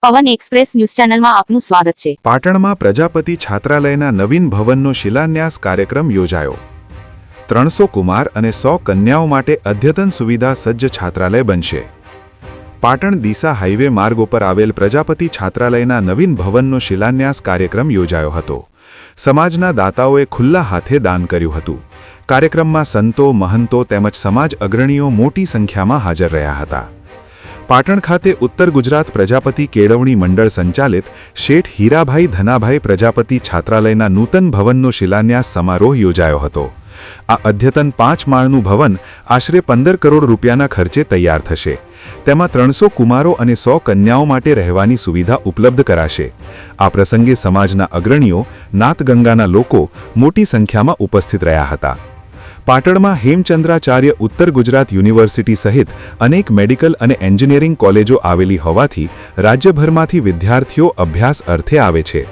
પવન express news ચેનલમાં આપનું સ્વાગત છે। પાટણમાં પ્રજાપતિ છાત્રાલયના નવીન ભવનનો શિલાન્યાસ કાર્યક્રમ યોજાયો। 300 કુમાર અને 100 કન્યાઓ માટે અદ્યતન સુવિધા સજ્જ છાત્રાલય બનશે। પાટણ દિશા હાઈવે માર્ગ ઉપર આવેલ પ્રજાપતિ છાત્રાલયના નવીન ભવનનો શિલાન્યાસ કાર્યક્રમ યોજાયો હતો। સમાજના દાતાઓએ ખુલ્લા હાથે દાન કર્યું હતું। કાર્યક્રમમાં સંતો, મહંતો તેમજ સમાજ અગ્રણીઓ મોટી સંખ્યામાં હાજર રહ્યા હતા। પાટણ ખાતે ઉત્તર ગુજરાત પ્રજાપતિ કેળવણી મંડળ સંચાલિત શેઠ હીરાભાઈ ધનાભાઈ પ્રજાપતિ છાત્રાલયના નૂતન ભવનનો શિલાન્યાસ સમારોહ યોજાયો હતો। આ અદ્યતન 5 માળનું ભવન આશરે 15 કરોડ રૂપિયાના ખર્ચે તૈયાર થશે। તેમાં 300 કુમારો અને 100 કન્યાઓ માટે રહેવાની સુવિધા ઉપલબ્ધ કરાશે। આ પ્રસંગે સમાજના અગ્રણીઓ, નાથગંગાના લોકો મોટી સંખ્યામાં ઉપસ્થિત રહ્યા હતા। પાટણમાં હેમચંદ્રાચાર્ય ઉત્તર ગુજરાત યુનિવર્સિટી સહિત અનેક મેડિકલ અને એન્જિનિયરિંગ કોલેજો આવેલી હોવાથી રાજ્યભરમાંથી વિદ્યાર્થીઓ અભ્યાસ અર્થે આવે છે।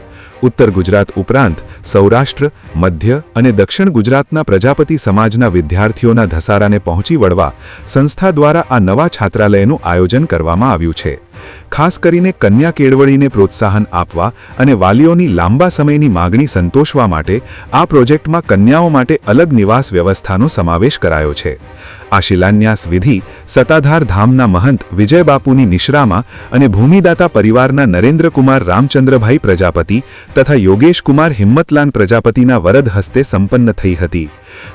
ઉત્તર ગુજરાત ઉપરાંત સૌરાષ્ટ્ર, મધ્ય અને દક્ષિણ ગુજરાતના પ્રજાપતિ સમાજના વિદ્યાર્થીઓના ધસારાને પહોંચી વળવા સંસ્થા દ્વારા આ નવા છાત્રાલયનું આયોજન કરવામાં આવ્યું છે। ખાસ કરીને કન્યા કેળવણીને પ્રોત્સાહન આપવા અને વાલીઓની લાંબા સમયની માગણી સંતોષવા માટે આ પ્રોજેક્ટમાં કન્યાઓ માટે અલગ નિવાસ વ્યવસ્થાનો સમાવેશ કરાયો છે। આ શિલાન્યાસ વિધિ સતાધાર ધામના મહંત વિજયબાપુની નિશ્રામાં અને ભૂમિદાતા પરિવારના નરેન્દ્રકુમાર રામચંદ્રભાઈ પ્રજાપતિ તથા યોગેશકુમાર હિંમતલાલ પ્રજાપતિના વરદ હસ્તે સંપન્ન થઈ હતી।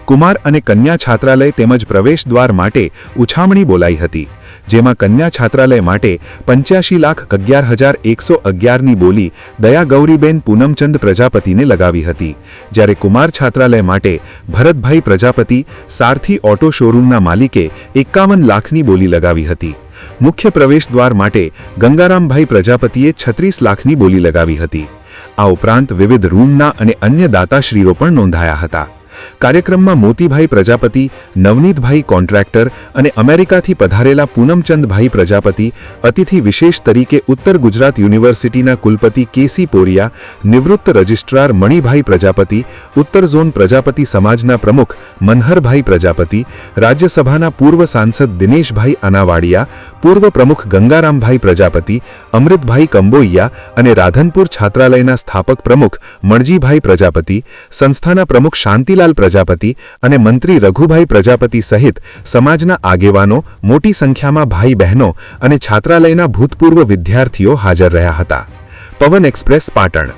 કુમાર અને કન્યા છાત્રાલય તેમજ પ્રવેશદ્વાર માટે ઉછામણી બોલાઈ હતી, જેમાં કન્યા છાત્રાલય માટે 85,11,111ની બોલી દયાગૌરીબેન પૂનમચંદ પ્રજાપતિને લગાવી હતી, જ્યારે કુમાર છાત્રાલય માટે ભરતભાઈ પ્રજાપતિ સારથી ઓટો શોરૂમના માલિકે 51 લાખની બોલી લગાવી હતી। મુખ્ય પ્રવેશદ્વાર માટે ગંગારામભાઈ પ્રજાપતિએ 36 લાખની બોલી લગાવી હતી। આ ઉપરાંત વિવિધ રૂમના અને અન્ય દાતાશ્રીઓ પણ નોંધાયા હતા। કાર્યક્રમમાં મોતીભાઈ પ્રજાપતિ, નવનીતભાઈ કોન્ટ્રાક્ટર અને અમેરિકાથી પધારેલા પૂનમચંદભાઈ પ્રજાપતિ, અતિથિ વિશેષ તરીકે ઉત્તર ગુજરાત યુનિવર્સિટીના કુલપતિ કેસી પોરિયા, નિવૃત્ત રજિસ્ટ્રાર મણિભાઈ પ્રજાપતિ, ઉત્તર ઝોન પ્રજાપતિ સમાજના પ્રમુખ મનહરભાઈ પ્રજાપતિ, રાજ્યસભાના પૂર્વ સાંસદ દિનેશભાઈ અનાવાડિયા, પૂર્વ પ્રમુખ ગંગારામભાઈ પ્રજાપતિ, અમૃતભાઈ કંબોઇયા અને રાધનપુર છાત્રાલયના સ્થાપક પ્રમુખ મણજીભાઈ પ્રજાપતિ, સંસ્થાના પ્રમુખ શાંતિલાલ પ્રજાપતિ અને મંત્રી રઘુભાઈ પ્રજાપતિ સહિત સમાજના આગેવાનો, મોટી સંખ્યામાં ભાઈ બહેનો અને છાત્રાલયના ભૂતપૂર્વ વિદ્યાર્થીઓ હાજર રહ્યા હતા। પવન એક્સપ્રેસ પાટણ।